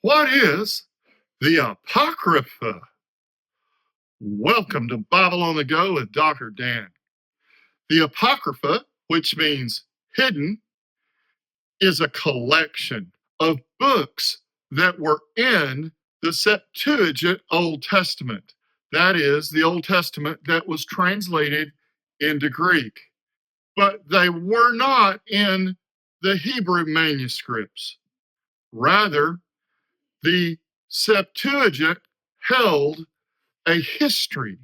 What is the Apocrypha? Welcome to Bible on the Go with Dr. Dan. The Apocrypha, which means hidden, is a collection of books that were in the Septuagint Old Testament. That is, the Old Testament that was translated into Greek. But they were not in the Hebrew manuscripts. Rather, the Septuagint held a history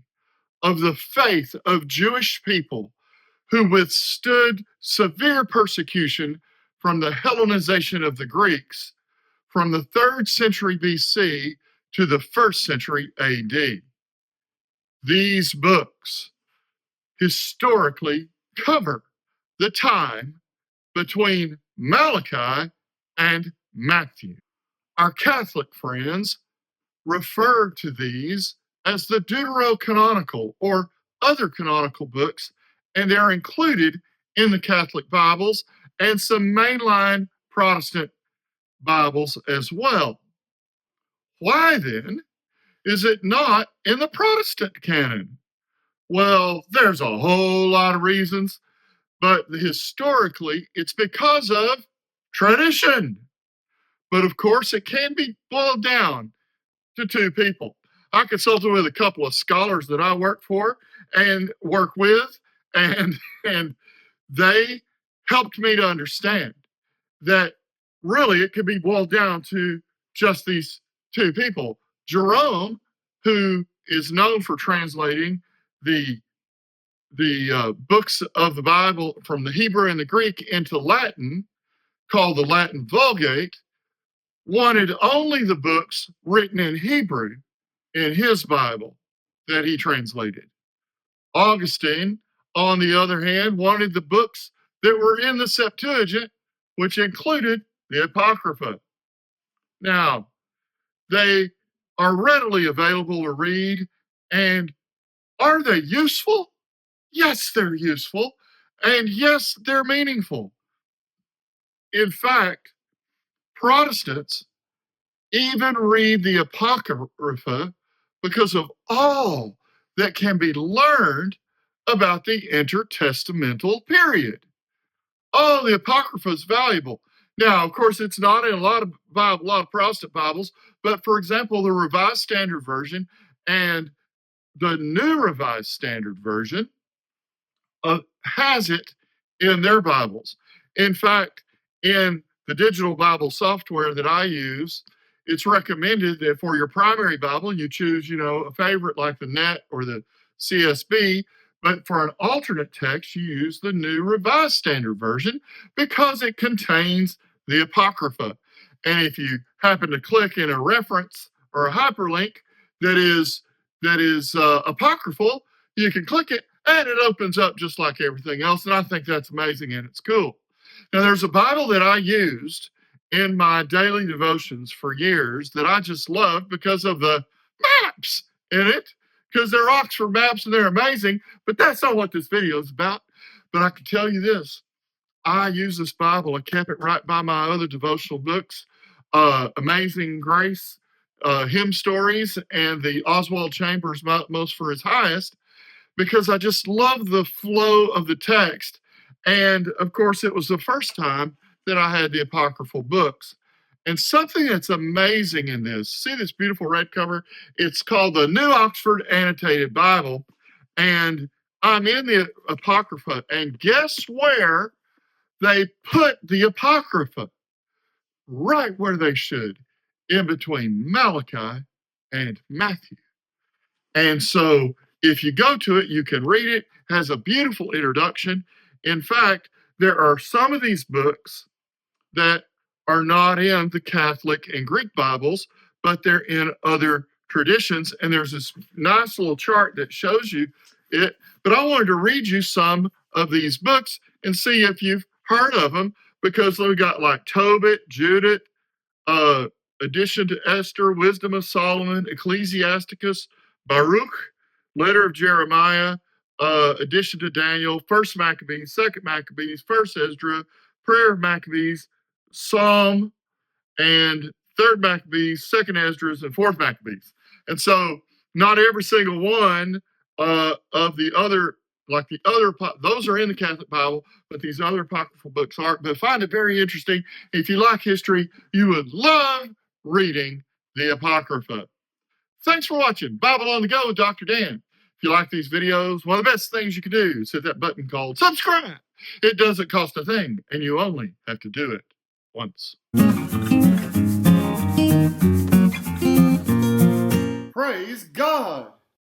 of the faith of Jewish people who withstood severe persecution from the Hellenization of the Greeks from the 3rd century BC to the 1st century AD. These books historically cover the time between Malachi and Matthew. Our Catholic friends refer to these as the deuterocanonical or other canonical books, and they're included in the Catholic Bibles and some mainline Protestant Bibles as well. Why then is it not in the Protestant canon? Well, there's a whole lot of reasons, but historically it's because of tradition. But of course, it can be boiled down to two people. I consulted with a couple of scholars that I work for and work with, and they helped me to understand that really it could be boiled down to just these two people. Jerome, who is known for translating the books of the Bible from the Hebrew and the Greek into Latin, called the Latin Vulgate, wanted only the books written in Hebrew in his Bible that he translated. Augustine, on the other hand, wanted the books that were in the Septuagint, which included the Apocrypha. Now, they are readily available to read, and are they useful? Yes, they're useful, and yes, they're meaningful. In fact, Protestants even read the Apocrypha because of all that can be learned about the intertestamental period. Oh, the Apocrypha is valuable. Now, of course, it's not in a lot of Protestant Bibles, but for example, the Revised Standard Version and the New Revised Standard Version has it in their Bibles. In fact, in the digital Bible software that I use, it's recommended that for your primary Bible, you choose, a favorite like the NET or the CSB, but for an alternate text, you use the New Revised Standard Version because it contains the Apocrypha. And if you happen to click in a reference or a hyperlink that is apocryphal, you can click it and it opens up just like everything else. And I think that's amazing and it's cool. Now, there's a Bible that I used in my daily devotions for years that I just love because of the maps in it, because they're Oxford maps and they're amazing, but that's not what this video is about. But I can tell you this, I use this Bible, I kept it right by my other devotional books, Amazing Grace, Hymn Stories, and the Oswald Chambers Most for His Highest, because I just love the flow of the text. And of course, it was the first time that I had the apocryphal books. And something that's amazing in this, see this beautiful red cover? It's called the New Oxford Annotated Bible. And I'm in the Apocrypha. And guess where they put the Apocrypha? Right where they should, in between Malachi and Matthew. And so if you go to it, you can read it. It has a beautiful introduction. In fact, there are some of these books that are not in the Catholic and Greek Bibles, but they're in other traditions. And there's this nice little chart that shows you it. But I wanted to read you some of these books and see if you've heard of them, because we got like Tobit, Judith, Addition to Esther, Wisdom of Solomon, Ecclesiasticus, Baruch, Letter of Jeremiah, Addition to Daniel, First Maccabees, Second Maccabees, First Esdra, Prayer of Maccabees, Psalm, and third Maccabees, second Esdras, and fourth Maccabees. And so not every single one of the other, like the other, those are in the Catholic Bible, but these other apocryphal books aren't. But I find it very interesting. If you like history, you would love reading the Apocrypha. Thanks for watching Bible on the Go with Dr. Dan. If you like these videos, one of the best things you can do is hit that button called subscribe. It doesn't cost a thing, and you only have to do it once. Praise God.